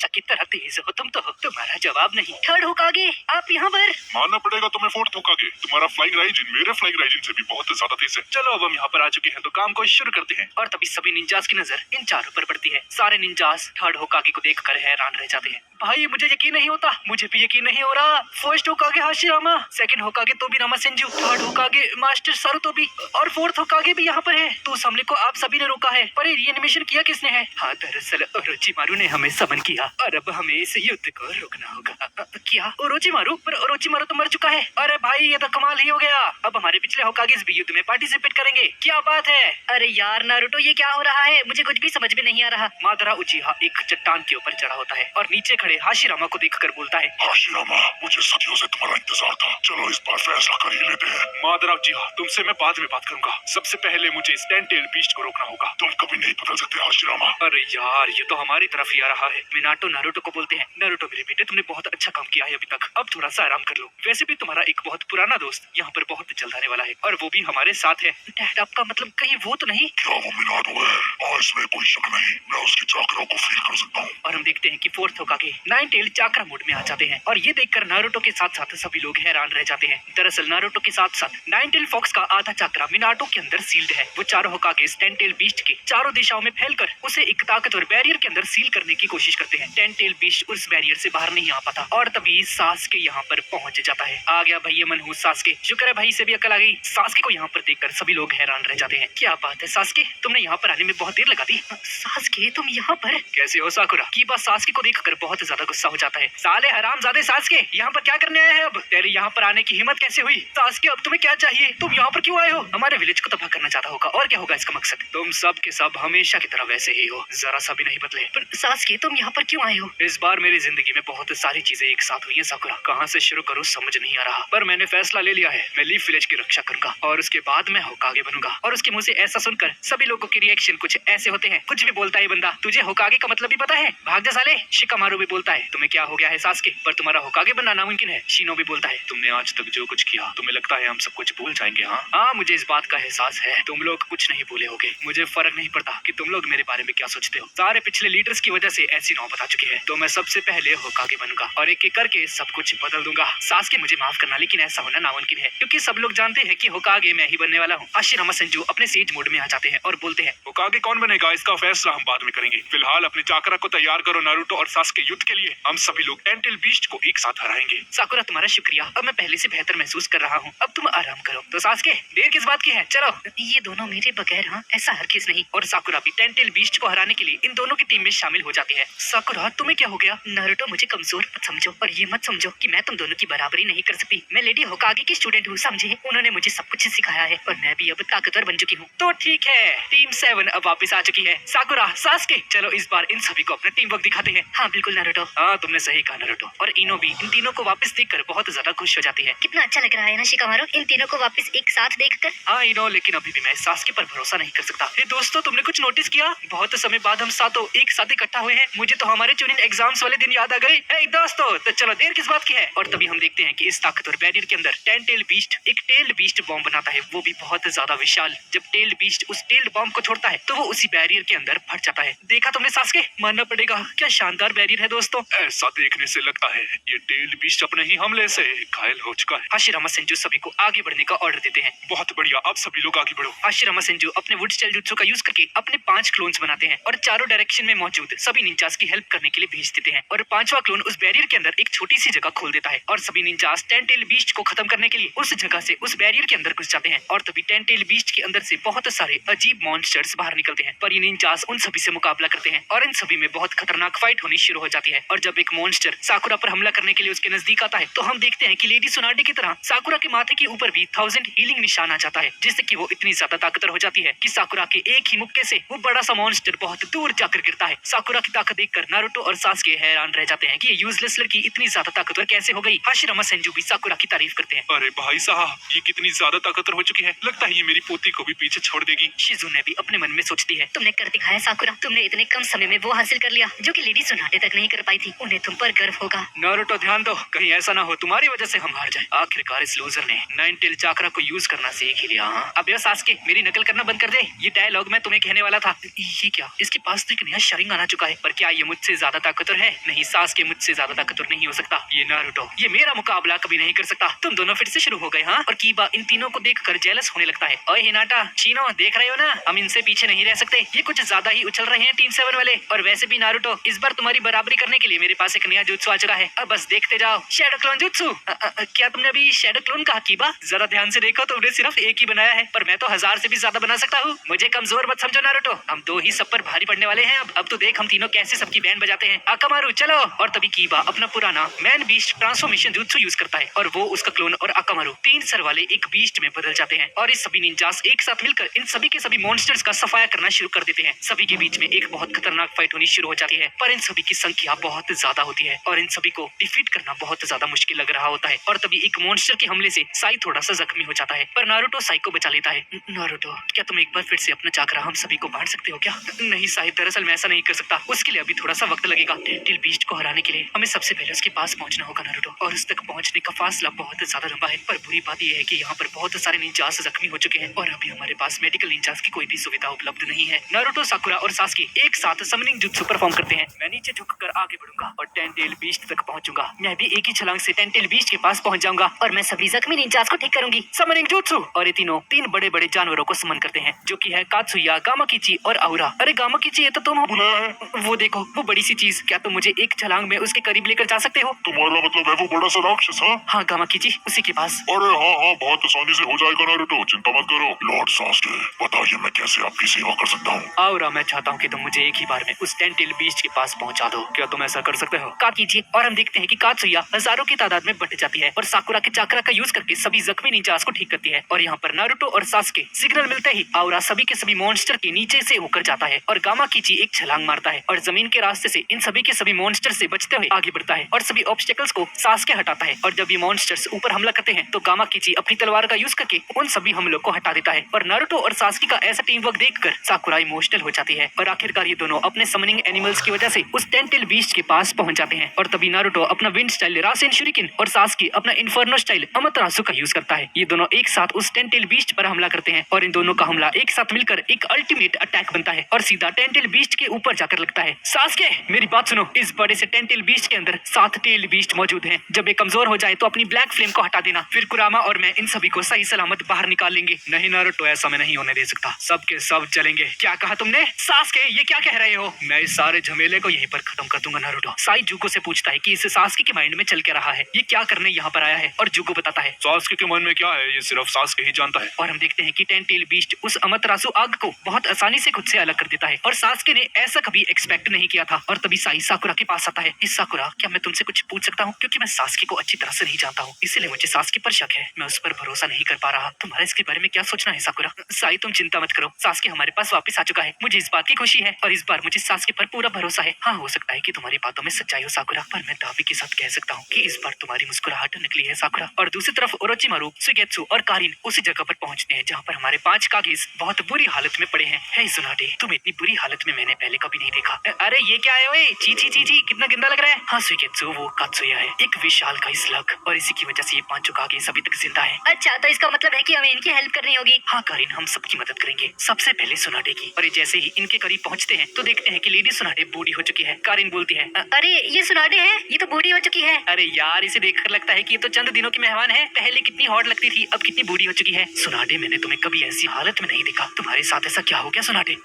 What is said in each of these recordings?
हमेशा की तरह तेज हो तुम तो। तुम्हारा जवाब नहीं। थर्ड होकागे आप यहाँ पर। मानना पड़ेगा तुम्हें फोर्थ होकागे। तुम्हारा फ्लाइंग राइजिन मेरे फ्लाइंग राइजिन से भी बहुत ज्यादा तेज है। चलो अब हम यहाँ पर आ चुके हैं तो काम को शुरू करते हैं। और तभी सभी निंजास की नजर इन चारों पर पड़ती है। सारे निंजास थर्ड होकागे को देखकर हैरान रह जाते हैं। भाई मुझे यकीन नहीं होता। मुझे भी यकीन नहीं हो रहा। First Hokage Hashirama, second Hokage Tobirama Senju, third Hokage master Sarutobi और फोर्थ होकागे भी यहाँ पर है। तो उस हमले को आप सभी ने रोका है, पर ये रीएनिमेशन किया किसने है? हाँ दरअसल ओरोचिमारू ने हमें समन किया और अब हमें इस युद्ध को रोकना होगा। क्या ओरोचिमारू? पर ओरोचिमारू तो मर चुका है। अरे भाई ये तो कमाल ही हो गया। अब हमारे पिछले होकागेस भी युद्ध में पार्टिसिपेट करेंगे। क्या बात है? अरे यार नारुतो ये क्या हो रहा है? मुझे कुछ भी समझ में नहीं आ रहा। मादरा उचिहा एक चट्टान के ऊपर चढ़ा होता है और नीचे खड़े हाशिरामा को देखकर बोलता है, हाशिरामा मुझे सदियों से तुम्हारा इंतजार था। चलो इस बार फैसला कर ही लेते हैं। मादरा उचिहा तुमसे मैं बाद में बात करूंगा। सबसे पहले मुझे इस टेंटेल बीस्ट को रोकना होगा। तुम कभी नहीं बदल सकते हाशिरामा। अरे यार ये तो हमारी तरफ ही आ रहा है। मिनाटो नारुतो को बोलते हैं, नारुतो मेरे बेटे तुमने बहुत अच्छा काम किया है अभी तक। अब थोड़ा सा आराम कर लो। वैसे भी तुम्हारा एक बहुत पुराना दोस्त यहाँ पर बहुत जल्द आने वाला है और वो भी हमारे साथ है। डैड आपका मतलब कहीं वो तो नहीं? क्या वो मिनाटो है? हाँ इसमें कोई शक नहीं। मैं उसकी चाकरों को फील कर सकता हूँ। और हम देखते हैं कि fourth होकागे nine tail chakra mode में आ जाते हैं और ये देखकर नारुतो के साथ साथ सभी लोग हैरान रह जाते हैं। दरअसल नारुतो के साथ साथ नाइन टेल फॉक्स का आधा चाक्रा मिनाटो के अंदर सील्ड है। वो चारों होकागे टेन टेल बीस्ट के चारों दिशाओं में फैलकर उसे एक ताकतवर बैरियर के अंदर सील करने की कोशिश करते हैं। टेन टेल बीस्ट उस बैरियर से बाहर नहीं आ पाता और तभी सास्के यहाँ पर पहुंच जाता है। आ गया भैया मनहूस सास्के। शुक्र है भाई से भी अकल आ गई। सास्के को यहाँ पर देखकर सभी लोग हैरान रह जाते हैं। क्या बात है सास्के, तुमने यहाँ पर आने में बहुत देर लगा दी। सास्के तुम यहाँ पर कैसे हो? साकुरा की बात सास्के को देखकर बहुत ज्यादा गुस्सा हो जाता है। साले हरामजादे सास्के यहाँ पर क्या करने आए हैं? अब तेरे यहाँ पर आने की हिम्मत कैसे हुई? सास्के अब तुम्हें क्या चाहिए? तुम यहाँ पर क्यों आए हो? हमारे विलेज को तबाह करना चाहता होगा और क्या होगा इसका मकसद? तुम सब के सब हमेशा की तरह वैसे ही हो, जरा सा भी नहीं बदले। पर सास्के तुम यहाँ पर क्यों आए हो? इस बार मेरी जिंदगी में बहुत सारी चीजें एक साथ हुई है साकुरा। कहाँ से शुरू करूँ समझ नहीं आ रहा, पर मैंने फैसला ले लिया है। मैं लीफ विलेज की रक्षा करूंगा और उसके बाद मैं होकागे बनूंगा। और उसके मुंह से ऐसा सुनकर सभी लोगों के रिएक्शन कुछ ऐसे होते हैं। कुछ भी बोलता है बंदा, तुझे होकागे का मतलब भी पता है? भाग जा साले। शिकामारू भी बोलता है, तुम्हें क्या हो गया है सास्के? पर तुम्हारा होकागे बनना नामुमकिन है। शिनो भी बोलता है, तुमने आज तक जो कुछ किया तुम्हें लगता है हम सब कुछ भूल जाएंगे? हाँ मुझे इस बात का एहसास है। तुम लोग कुछ नहीं भूले होगे। मुझे फर्क नहीं पड़ता कि तुम लोग मेरे बारे में क्या सोचते हो। सारे पिछले लीडर्स की वजह से ऐसी नौबत आ चुकी है, तो मैं सबसे पहले होकागे बनूंगा और एक एक करके सब कुछ बदल दूंगा। सास्के मुझे माफ करना, लेकिन ऐसा होना नामुमकिन है क्योंकि सब लोग जानते हैं कि होकागे मैं ही बनने वाला हूँ। हाशिरामा सेंजू अपने सेज मोड में आ जाते हैं और बोलते हैं, होकागे कौन बनेगा इसका फैसला हम बाद में करेंगे। फिलहाल अपने चाकरा को तैयार करो नारुतो और सास्के युद्ध के लिए। हम सभी लोग टेंटेल बीस्ट को एक साथ हराएंगे। साकुरा तुम्हारा शुक्रिया, अब मैं पहले से बेहतर महसूस कर रहा हूँ। अब तुम आराम करो। तो सास्के देर किस बात की है? चलो। ये दोनों मेरे बगैर? हाँ ऐसा हरगिज नहीं। और साकुरा भी टेंटेल बीस्ट को हराने के लिए इन दोनों की टीम में शामिल हो जाती है। साकुरा तुम्हें क्या हो गया? नारुतो मुझे कमजोर मत समझो और ये मत समझो कि मैं तुम दोनों की बराबरी नहीं कर सकती। मैं लेडी होकागे की स्टूडेंट हूँ समझे। उन्होंने मुझे सब कुछ सिखाया है और मैं भी अब ताकतवर बन चुकी हूँ। तो ठीक है, टीम 7 अब वापस आ चुकी है। साकुरा सास्के चलो इस बार इन सभी को अपना टीम वर्क दिखाते हैं। हाँ बिल्कुल नारुतो। हाँ तुमने सही कहा नारुतो। और इनो भी इन तीनों को वापस देखकर बहुत ज्यादा खुश हो जाती है। कितना अच्छा लग रहा है ना शिकामारू इन तीनों को वापस एक साथ देखकर। हाँ इनो, लेकिन अभी भी मैं सास्के पर भरोसा नहीं कर सकता। हे दोस्तों तुमने कुछ नोटिस किया? बहुत समय बाद हम सातों एक साथ इकट्ठा हुए हैं। मुझे तो हमारे चुनिन एग्जाम्स वाले दिन याद आ गए। हे दोस्तों तो चलो देर किस बात की है? और तभी हम देखते हैं कि इस ताकतवर बैरियर के अंदर टेल बीस्ट एक टेल्ड बीस्ट बॉम्ब बनाता है, वो भी बहुत ज्यादा विशाल। जब टेल्ड बीस्ट उस टेल्ड बॉम्ब को छोड़ता है तो वो उसी बैरियर के अंदर फट जाता है। देखा तुमने सास्के? मानना पड़ेगा क्या शानदार बैरियर है दोस्तों। ऐसा देखने से लगता है ये टेल्ड बीस्ट अपने ही हमले से घायल हो चुका है। हाशिरामा सेंजू सभी को आगे बढ़ने का ऑर्डर देते हैं। बहुत बढ़िया, अब सभी लोग आगे बढ़ो। हाशिरामा सेंजू अपने वुड स्टाइल जुत्सु का यूज करके अपने 5 क्लोन्स बनाते हैं और चारों डायरेक्शन में मौजूद सभी निंजास की हेल्प करने के लिए भेज देते हैं। और 5वां क्लोन उस बैरियर के अंदर एक छोटी सी जगह खोल देता है और सभी निंजास टेल बीस्ट को खत्म करने के लिए उस जगह से उस बैरियर के अंदर घुस जाते हैं। और तभी टेल बीस्ट के अंदर से बहुत सारे अजीब मॉन्स्टर्स बाहर निकलते हैं, पर ये निंजास उन सभी से मुकाबला करते हैं और इन सभी में बहुत खतरनाक फाइट होनी शुरू हो जाती है। और जब एक मॉन्स्टर साकुरा पर हमला करने के लिए उसके नजदीक आता है तो हम देखते हैं कि लेडी सोनाडे की तरह साकुरा के माथे के ऊपर भी 1000 हीलिंग निशान आ जाता है, जिससे कि वो इतनी ज्यादा ताकतवर हो जाती है कि साकुरा के एक ही मुक्के से वो बड़ा सा मॉन्स्टर बहुत दूर जाकर गिरता है। साकुरा की ताकत देखकर नारुतो और सास्के हैरान रह जाते हैं कि ये यूजलेस लड़की इतनी ज्यादा ताकतवर कैसे हो गई। हाशिरामा सेंजू भी साकुरा की तारीफ करते हैं। अरे भाई साहब, ये कितनी ज्यादा ताकतवर हो चुकी है, लगता है ये मेरी पोती को भी पीछे छोड़ देगी। शिजुने भी अपने मन में सोचती है, तुमने कर दिखाया साकुरा, तुमने इतने कम समय में वो हासिल कर लिया। जो कि लेडी सोनाटे तक नहीं कर पाई थी। उन्हें तुम पर गर्व होगा। नारुतो ध्यान दो, कहीं ऐसा ना हो तुम्हारी वजह से हम हार जाएं। आखिरकार इस लूजर ने नाइन टेल चाकरा को यूज करना सीख ही लिया। हाँ? अब सासके मेरी नकल करना बंद कर दे। ये डायलॉग मैं तुम्हें कहने वाला था। ये क्या, इसके पास तो एक नया शारिंगन आ चुका है, पर क्या ये मुझसे ज्यादा ताकतवर है? नहीं, सासके मुझसे ज्यादा ताकतवर नहीं हो सकता। ये नारुतो, ये मेरा मुकाबला कभी नहीं कर सकता। तुम दोनों फिर से शुरू हो गए। हाँ, और कीबा इन तीनों को देखकर जेलस होने लगता है। ओए हिनाटा, चिनो, देख रहे हो ना, हम इनसे पीछे नहीं रह सकते। ये कुछ ज्यादा ही उछल रहे हैं टीम 7 वाले। और वैसे भी नारुतो, इस बार तुम्हारी बराबरी करने के लिए मेरे पास एक नया जुत्सु आ चुका है। अब बस देखते जाओ। Shadow clone jutsu. क्या तुमने अभी शैडो क्लोन कहा कीबा? जरा ध्यान से देखो, तुमने सिर्फ एक ही बनाया है, पर मैं तो 1000 से भी ज्यादा बना सकता हूँ। मुझे कमजोर मत समझो नारुतो, हम दो ही सब पर भारी पड़ने वाले हैं। अब तो देख हम तीनों कैसे सबकी बैंड बजाते हैं। आकामारू चलो। और तभी कीबा अपना पुराना man beast transformation jutsu use करता है और वो उसका क्लोन और आकामारू 3 सर वाले एक बीस्ट में बदल जाते हैं। और इस सभी निंजास एक साथ मिलकर इन सभी के सभी मॉन्स्टर्स का सफाया करना शुरू कर देते हैं। सभी के बीच में एक बहुत खतरनाक फाइट होनी शुरू हो जाती है, पर इन सभी की संख्या बहुत ज्यादा होती है और इन सभी को डिफीट करना बहुत ज्यादा मुश्किल लग रहा होता है। और तभी एक मॉन्स्टर के हमले से साई थोड़ा सा जख्मी हो जाता है, पर नारुतो साई को बचा लेता है। नारुतो, क्या तुम एक बार फिर से अपना चाकरा हम सभी को बांट सकते हो क्या? नहीं साई, दरअसल मैं ऐसा नहीं कर सकता। उसके लिए अभी थोड़ा सा वक्त लगेगा। टेंटिल बीस्ट को हराने के लिए हमें सबसे पहले उसके पास पहुंचना होगा नारुतो, और उस तक पहुंचने का फासला बहुत ज्यादा लंबा है। पर बुरी बात यह है कि यहाँ पर बहुत सारे निंजास जख्मी हो चुके हैं और अभी हमारे पास मेडिकल निंजास की कोई भी सुविधा उपलब्ध नहीं है। नारुतो, साकुरा और सास्के एक साथ समनिंग जुत्सु परफॉर्म करते हैं। मैं नीचे झुककर आगे बढ़ूंगा और टेंटेल बीस्ट तक पहुंचूंगा। मैं भी एक ही छलांग से टेंटेल बीस्ट के पास पहुंच जाऊंगा और मैं सभी जख्मी निंजास को ठीक करूंगी। Summoning jutsu. और ये तीनों 3 बड़े बड़े जानवरों को समन करते हैं, जो कि है कात्सुया, गामाकिची और आउरा। अरे गामाकिची, ये तो तुम बुलाया है। वो देखो, वो बड़ी सी चीज, क्या तुम मुझे एक छलांग में उसके करीब लेकर जा सकते हो? तुम्हारा मतलब है वो बड़ा सा राक्षस? हाँ गामाकिची, उसी के पास। अरे हाँ, बहुत आसानी से हो जाएगा नारुतो, चिंता मत करो। लॉर्ड सास्के, बताइए मैं कैसे आपकी सेवा कर सकता हूँ? आउरा, मैं चाहता हूँ कि तुम मुझे एक ही बार में उस टेंटेल बीस्ट के पास पहुँचा दो। क्या तुम ऐसा कर सकते हो? काकीजी। और हम देखते हैं कि कात्सुया हजारों की तादाद में बट जाती है और साकुरा के चाकरा का यूज करके सभी जख्मी निंजास को ठीक करती है। और यहाँ पर नारुतो और सास्के सिग्नल मिलते ही आउरा सभी के सभी मॉन्स्टर के नीचे से होकर जाता है और गामाकिची एक छलांग मारता है और जमीन के रास्ते से इन सभी के सभी मॉन्स्टर से बचते हुए आगे बढ़ता है और सभी ऑब्स्टेकल्स को सास्के हटाता है। और जब ये मॉन्स्टर्स ऊपर हमला करते हैं तो गामाकिची अपनी तलवार का यूज करके उन सभी हमलों को हटा देता है। और नारुतो और सास्के का ऐसा टीम वर्क देखकर साकुरा इमोशनल हो जाती है और आखिरकार ये दोनों अपने समनिंग एनिमल्स की वजह से उस टेंटेल बीस्ट के पास पहुंच जाते हैं। और तभी नारुतो अपना विंड स्टाइल रासेन शुरिकेन और सास्के अपना इन्फर्नो स्टाइल अमातेरासु का यूज करता है। ये दोनों एक साथ उस टेंटेल बीस्ट पर हमला करते हैं और इन दोनों का हमला एक साथ मिलकर एक अल्टीमेट अटैक बनता है और सीधा टेंटेल बीस्ट के ऊपर जाकर लगता है। सास्के, मेरी बात सुनो, इस बड़े से टेंटेल बीस्ट के अंदर 7 टेल बीस्ट मौजूद हैं। जब ये कमजोर हो जाए तो अपनी ब्लैक फ्लेम को हटा देना, फिर कुरामा और मैं इन सभी को सही सलामत बाहर निकाल लेंगे। नहीं नारुतो, ऐसा मैं नहीं होने दे सकता। सबके सब जलेंगे। क्या कहा तुमने? सास्के, ये क्या कह रहे हो? मैं इस सारे झमेले को यहीं पर खत्म कर दूंगा नारुतो। साई जुगो से पूछता है कि इस सास्के के माइंड में चल के रहा है, ये क्या करने यहाँ पर आया है? और जुगो बताता है सास्के के मन में क्या है ये सिर्फ सास्के ही जानता है। और हम देखते हैं कि टेंटेल बीस्ट उस अमातेरासु आग को बहुत आसानी से खुद से अलग कर देता है और सास्के ने ऐसा कभी एक्सपेक्ट नहीं किया था। और तभी साई साकुरा के पास आता है। इस साकुरा, क्या मैं तुमसे कुछ पूछ सकता हूँ? क्योंकि मैं सास्के को अच्छी तरह से नहीं जानता हूँ, इसलिए मुझे सास्के पर शक है। मैं उस पर भरोसा नहीं कर पा रहा। तुम्हारा इसके बारे में क्या सोचना है साकुरा? साई, तुम चिंता मत करो, सास्के हमारे पास वापस आ चुका है। मुझे इस बात की खुशी है और इस बार मुझे सास्के पर पूरा भरोसा है। हाँ, हो सकता है कि तुम्हारी बातों में सच्चाई हो साकुरा, पर मैं दावे के साथ कह सकता हूँ कि इस बार तुम्हारी मुस्कुराहट निकली है साकुरा। और दूसरी तरफ ओरोचिमारू, सुगेत्सु और कारिन उसी जगह पर पहुंचते हैं जहाँ पर हमारे 5 कागेस बहुत बुरी हालत में पड़े हैं। हे सुनाटे, तुम इतनी बुरी हालत में मैंने पहले कभी नहीं देखा। अरे ये क्या है? ओए ची ची ची ची, कितना गंदा लग रहा है। हाँ सुगेत्सु, वो कात्सुया है, एक विशाल का स्लग, और इसी की वजह से ये 5 कागेस अभी तक जिंदा है। अच्छा, तो इसका मतलब है कि हमें इनकी हेल्प करनी होगी। हाँ कारिन, हम सबकी मदद करेंगे, सबसे पहले सुनाटे की। और जैसे ही इनके करीब पहुँचते हैं तो देखते हैं कि लेडी सुनाटे बूढ़ी हो चुकी है। कारिन बोलती है अरे ये सुनाटे है, ये तो बूढ़ी हो चुकी है। अरे यार, इसे देखकर लगता है कि ये तो चंद दिनों की मेहमान है। पहले कितनी हॉट लगती थी, अब कितनी बूढ़ी हो चुकी है। सुनाटे, मैंने तुम्हें कभी ऐसी हालत में नहीं देखा। तुम्हारे साथ ऐसा क्या हो गया सुनाटे?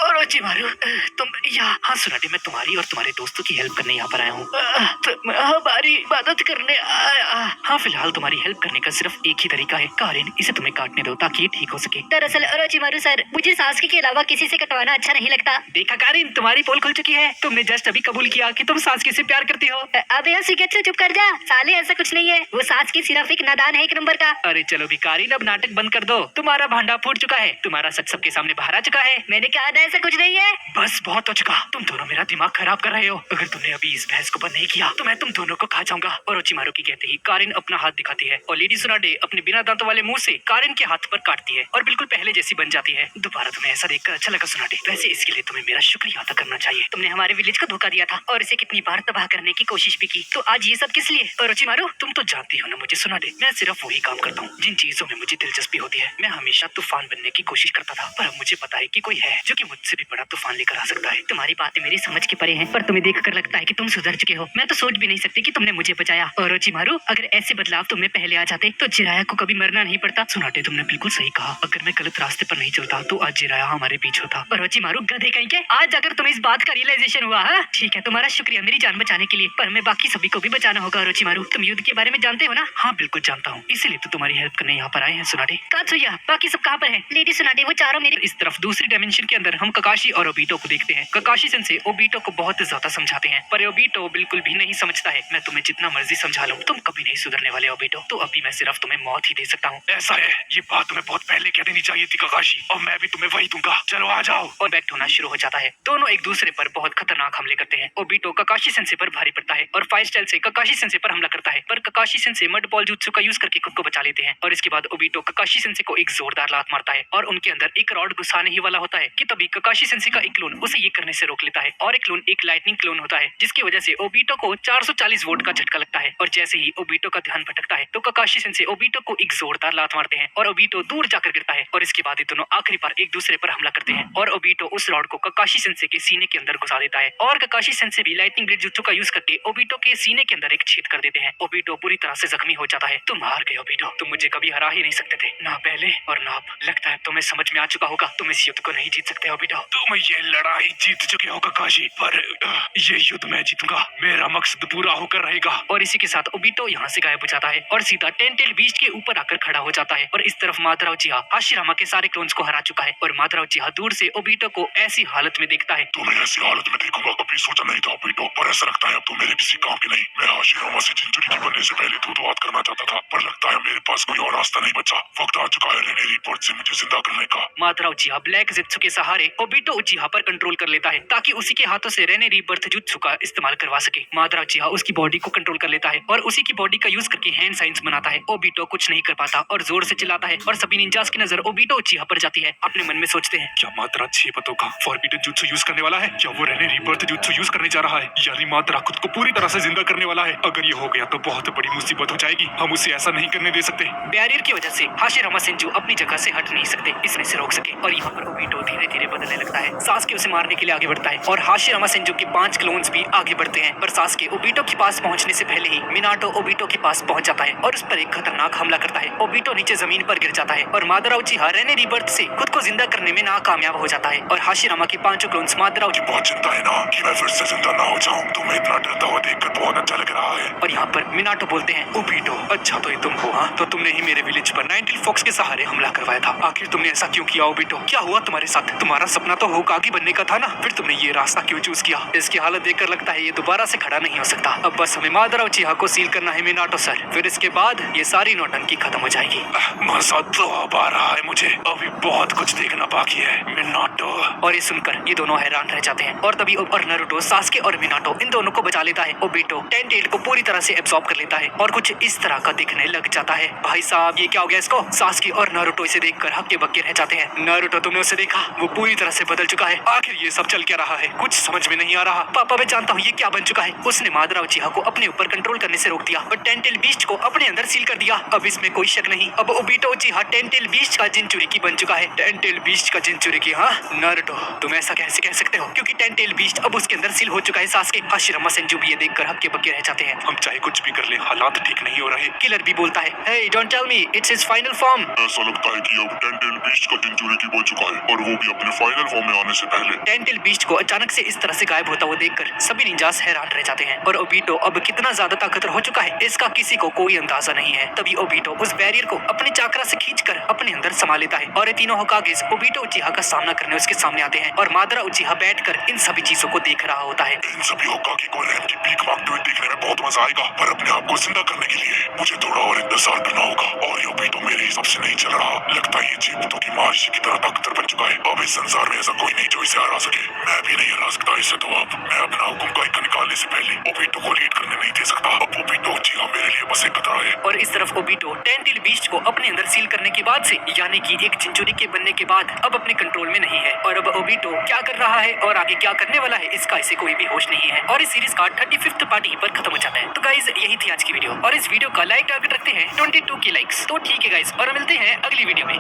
ओरोचिमारू, तुम यहाँ? हाँ सुनाटे, मैं तुम्हारी और तुम्हारे दोस्तों की हेल्प करने यहाँ पर आया हूँ। हमारी मदद करने? हाँ, फिलहाल तुम्हारी हेल्प करने का सिर्फ एक ही तरीका है। कारिन, इसे तुम्हें काटने दो ताकि ये ठीक हो सके। दरअसल ओरोचिमारू सर, मुझे सास्के के अलावा किसी से कटवाना अच्छा नहीं लगता। देखा कारिन, तुम्हारी पोल खुल चुकी है। तुमने जस्ट अभी कबूल किया कि तुम सास्के से प्यार करती हो। अबे यार सुगेत्सु, चुप कर जा साले, ऐसा कुछ नहीं है। वो सास्के सिर्फ एक नादान है, एक नंबर का। अरे चलो भी कारिन, अब नाटक बंद कर दो। तुम्हारा भांडा फूट चुका है, तुम्हारा सच सबके सामने बाहर आ चुका है। मैंने कहा था ऐसा कुछ नहीं है। बस बहुत हो चुका, तुम दोनों मेरा दिमाग खराब कर रहे हो। अगर तुमने अभी इस बहस को बंद नहीं किया तो मैं तुम दोनों को खा जाऊंगा। ओरोचिमारू की कहते ही कारिन अपना हाथ दिखाती है और लेडी सुनाटे अपने बिना दांतों वाले मुंह से कारिन के हाथ पर काटती है और बिल्कुल पहले जैसी बन जाती है। दोबारा तुम्हें ऐसा देखकर अच्छा लगा सुनाटे। वैसे इसके लिए तुम्हें मेरा शुक्रिया अदा करना चाहिए। चाहिए। तुमने हमारे विलेज को धोखा दिया था और इसे कितनी बार तबाह करने की कोशिश भी की, तो आज ये सब किस लिए? ओरोचिमारू, तुम तो जानती हो ना मुझे सुनाडे, मैं सिर्फ वही काम करता हूँ जिन चीजों में मुझे दिलचस्पी होती है। मैं हमेशा तूफान बनने की कोशिश करता था, पर अब मुझे पता है कि कोई है जो कि मुझसे भी बड़ा तूफान लेकर आ सकता है। तुम्हारी बातें मेरी समझ के परे हैं, पर तुम्हें देखकर लगता है कि तुम सुधर चुके हो। मैं तो सोच भी नहीं सकती कि तुमने मुझे बचाया। ओरोचिमारू, अगर ऐसे बदलाव तुम्हें पहले आ जाते तो जिराया को कभी मरना नहीं पड़ता। सुनाटे, तुमने बिल्कुल सही कहा। अगर मैं गलत रास्ते पर नहीं चलता तो आज जिराया हमारे बीच होता। ओरोचिमारू, गधे कहीं के, आज अगर तुम्हें इस बात का रियलाइजेशन हुआ। हाँ ठीक है, तुम्हारा शुक्रिया मेरी जान बचाने के लिए, पर हमें बाकी सभी को भी बचाना होगा। ओरोचिमारू, तुम युद्ध के बारे में जानते हो ना? हाँ बिल्कुल जानता हूँ, इसीलिए तो तुम्हारी हेल्प करने यहाँ पर आए हैं। सुनाटे, कात्सुया, बाकी सब कहाँ पर हैं? लेडी सुनाटे, वो चारों मेरे इस तरफ दूसरी डायमेंशन के अंदर हम ककाशी और ओबीटो को देखते हैं। ककाशी सेंसे ओबीटो को बहुत ज्यादा समझाते हैं, पर ओबीटो बिल्कुल भी नहीं समझता है। मैं तुम्हें जितना मर्जी समझा लूं, तुम कभी नहीं सुधरने वाले ओबीटो, तो अभी मैं सिर्फ तुम्हें मौत ही दे सकता हूँ। ऐसा है, ये बात तुम्हें बहुत पहले कह देनी चाहिए थी ककाशी, और मैं भी तुम्हें वही दूंगा। चलो आ जाओ। और बैक्ट होना शुरू हो जाता है। दोनों एक दूसरे पर बहुत खतरनाक हमले करते हैं। ओबीटो ककाशी सेंसे पर भारी पड़ता है और फायर स्टाइल से ककाशी सेंसे पर हमला करता है, पर ककाशी सेंसे मड बॉल जुत्सु का यूज करके खुद को बचा लेते हैं। और इसके बाद ओबीटो ककाशी सेंसे को एक जोरदार लात मारता है और उनके अंदर एक रॉड घुसाने ही वाला होता है कि तभी ककाशी सेंसे का एक क्लोन उसे ये करने से रोक लेता है। और एक क्लोन एक लाइटनिंग क्लोन होता है, जिसकी वजह से ओबीटो को 440 वोल्ट का झटका लगता है। और जैसे ही ओबीटो का ध्यान भटकता है तो ककाशी सेंसे ओबीटो को एक जोरदार लात मारते हैं और ओबीटो दूर जाकर गिरता है। और इसके बाद ये दोनों आखिरी बार एक दूसरे पर हमला करते हैं और ओबीटो उस रॉड को ककाशी सेंसे के सीने के अंदर घुसा देता है। और ककाशी सेंसे भी लाइटनिंग ब्लेड जुत्सु का यूज करके ओबीटो के सीने के अंदर एक छेद कर देते हैं। ओबीटो पूरी तरह से जख्मी हो जाता है। तुम हार गए ओबीटो, तुम मुझे कभी हरा ही नहीं सकते थे, ना पहले और ना अब। लगता है तुम्हें समझ में आ चुका होगा, तुम इस युद्ध को नहीं जीत सकते ओबीटो। तुम ये लड़ाई जीत चुके हो ककाशी, पर ये युद्ध मैं जीतूंगा। मेरा मकसद पूरा होकर रहेगा। और इसी के साथ ओबीटो यहाँ से गायब हो जाता है और सीधा टेंटेल बीस्ट के ऊपर आकर खड़ा हो जाता है। और इस तरफ मादरा उचिहा हाशिरामा के सारे क्लोन्स को हरा चुका है और मादरा उचिहा दूर से ओबीटो को ऐसी हालत में देखता है। तुम्हें ऐसी हालत में देखूंगा कभी सोचा नहीं था ओबीटो, पर ऐसा लगता है अब तुम मेरे किसी काम के नहीं। मैं हाशिरामा से जिंजुरी की बनने से पहले बात करना चाहता था, पर लगता है मेरे पास कोई और रास्ता नहीं बचा। वक्त आ चुका है रेने रिपोर्ट से मुझे जिंदा करने का। मादरा उचिहा ब्लैक जित्सु के सहारे ओबीटो उचिहा पर कंट्रोल कर लेता है ताकि उसी के हाथों से रेने रीबर्थ जुत्सु का इस्तेमाल करवा सके। मादरा उचिहा उसकी बॉडी को कंट्रोल कर लेता है और उसी की बॉडी का यूज करके हैंड साइंस बनाता है। ओबीटो कुछ नहीं कर पाता और जोर से चिल्लाता है और सभी निंजास की नजर ओबीटो उचिहा पर जाती है। अपने मन में सोचते हैं, क्या मात्रा 6 पतों का फॉरबिडन जुत्सु यूज करने वाला है? क्या वो रेने रीबर्थ जुत्सु यूज करने जा रहा है? यानी मात्रा खुद को पूरी तरह से जिंदा करने वाला है। अगर ये हो गया तो बहुत बड़ी मुसीबत हो जाएगी। हम उसे ऐसा नहीं करने दे सकते। बैरियर की वजह से हाशिरामा सेंजू अपनी जगह से हट नहीं सकते, इसने से रोक सके। और यहाँ पर ओबीटो धीरे धीरे बदलने लगता है। सासके उसे मारने के लिए आगे बढ़ता है और हाशिरामा सेंजू के 5 क्लोन्स भी आगे बढ़ते हैं, पर सासके ओबीटो के पास पहुंचने से पहले ही मिनाटो ओबीटो के पास पहुंच जाता है और उस पर एक खतरनाक हमला करता है। ओबीटो नीचे जमीन पर गिर जाता है और मादरा उचिहा रेने रीबर्थ से खुद को जिंदा करने में नाकामयाब हो जाता है। और हाशिरामा के 5 क्लोन्स मादरा बहुत चिंता है ना कि मैं फिर से जिंदा ना हो जाऊं। तुम्हें इतना डरता हुआ देखकर बहुत अच्छा लग रहा है। और यहाँ पर मिनाटो बोलते हैं, ओबीटो, अच्छा तो ये तुम हो। हाँ, तो तुमने ही मेरे विलेज पर नाइनटेल फॉक्स के सहारे हमला करवाया था। आखिर तुमने ऐसा क्यों किया ओबीटो? क्या हुआ तुम्हारे साथ? तुम्हारा सपना तो होकागी बनने का था ना, फिर तुमने ये रास्ता क्यों चूज किया? इसकी हालत देखकर लगता है ये दोबारा से खड़ा नहीं हो सकता। अब बस हमें मादरा उचिहा को सील करना है मिनाटो सर, फिर इसके बाद ये सारी नौटंकी खत्म हो जाएगी। मजा तो अब आ रहा है मुझे, अभी बहुत कुछ देखना बाकी है मिनाटो। और ये सुनकर ये दोनों हैरान रह जाते हैं और तभी और नारुतो सासके और मिनाटो इन दोनों को बचा लेता है। ओबीटो टेंटेल को पूरी तरह से एब्सॉर्ब कर लेता है और कुछ इस तरह का दिखने लग जाता है। भाई साहब ये क्या हो गया इसको? सासके और नारुतो इसे देखकर हक्के बक्के रह जाते हैं। नारुतो तुमने उसे देखा? वो पूरी तरह से बदल चुका है। आखिर ये सब चल क्या रहा है? कुछ समझ में नहीं आ रहा। पापा मैं जानता हूँ ये क्या बन चुका है। उसने मादरा उचिहा को अपने ऊपर कंट्रोल करने से रोक दिया और टेंटेल बीस्ट को अपने अंदर सील कर दिया। अब इसमें कोई शक नहीं, अब ओबीटो उचिहा टेंटेल बीस्ट का जिंचुरिकी बन चुका है। टेंटेल बीस्ट का जिंचुरिकी? हाँ नारुतो तुम ऐसा कैसे कह सकते हो, क्योंकि टेंटेल बीस्ट अब उसके अंदर सील हो चुका है। सासके हाशिरामा सेंजू भी ये देखकर हक्के बक्के रह जाते हैं। हम चाहे कुछ भी कर ले, हालात ठीक नहीं हो रहे। किलर भी बोलता है, hey don't tell me it's his final form. ऐसा लगता है कि अब टेंटेल बीस्ट का जिंजुरिकी बन चुका है, और वो भी अपने फाइनल फॉर्म में आने से पहले। टेंटेल बीस्ट को अचानक से इस तरह से गायब होता हुआ देखकर सभी निंजास हैरान रह जाते हैं और ओबीटो अब कितना ज्यादा ताकतवर हो चुका है इसका किसी को कोई अंदाजा नहीं है। तभी ओबीटो उस बैरियर को अपने चाकरा से खींचकर अपने अंदर समा लेता है और ये तीनों होकागेस ओबीटो उचिहा का सामना करने उसके सामने आते हैं और मादरा उचिहा बैठकर इन सभी चीजों को देख रहा होता है। इन सभी होकागे को रैन की पीक मांगते हुए देखने में बहुत मजा आएगा, पर अपने आप को जिंदा करने के लिए मुझे थोड़ा और इंतजार करना होगा। और ये ओबीटो मेरे हिसाब से नहीं चल रहा। लगता है ये जीवतों की महर्षि की तरह ताकतवर बन चुका है। अब इस संसार में ऐसा कोई नहीं जो इसे हरा सके। मैं भी नहीं हरा सकता इसे, तो अब मैं अपना हुक्म का एक निकालने से पहले ओबिटो को लीड करने नहीं दे सकता। अब ओबिटो जीना मेरे लिए बस एक खतरा है। और इस तरफ ओबिटो 10 टेल बीस्ट को अपने अंदर सील करने के बाद से, यानी कि एक चिंचुरी के बनने के बाद अब अपने कंट्रोल में नहीं है। और अब ओबिटो क्या कर रहा है और आगे क्या करने वाला है इसका इसे कोई भी होश नहीं है। और इस सीरीज का 35th पार्ट यहीं पर खत्म हो जाता है। तो गाइज यही थी आज की वीडियो, और इस वीडियो का लाइक टारगेट रखते हैं 22 के लाइक्स। तो ठीक है गाइज, और मिलते हैं अगली वीडियो में।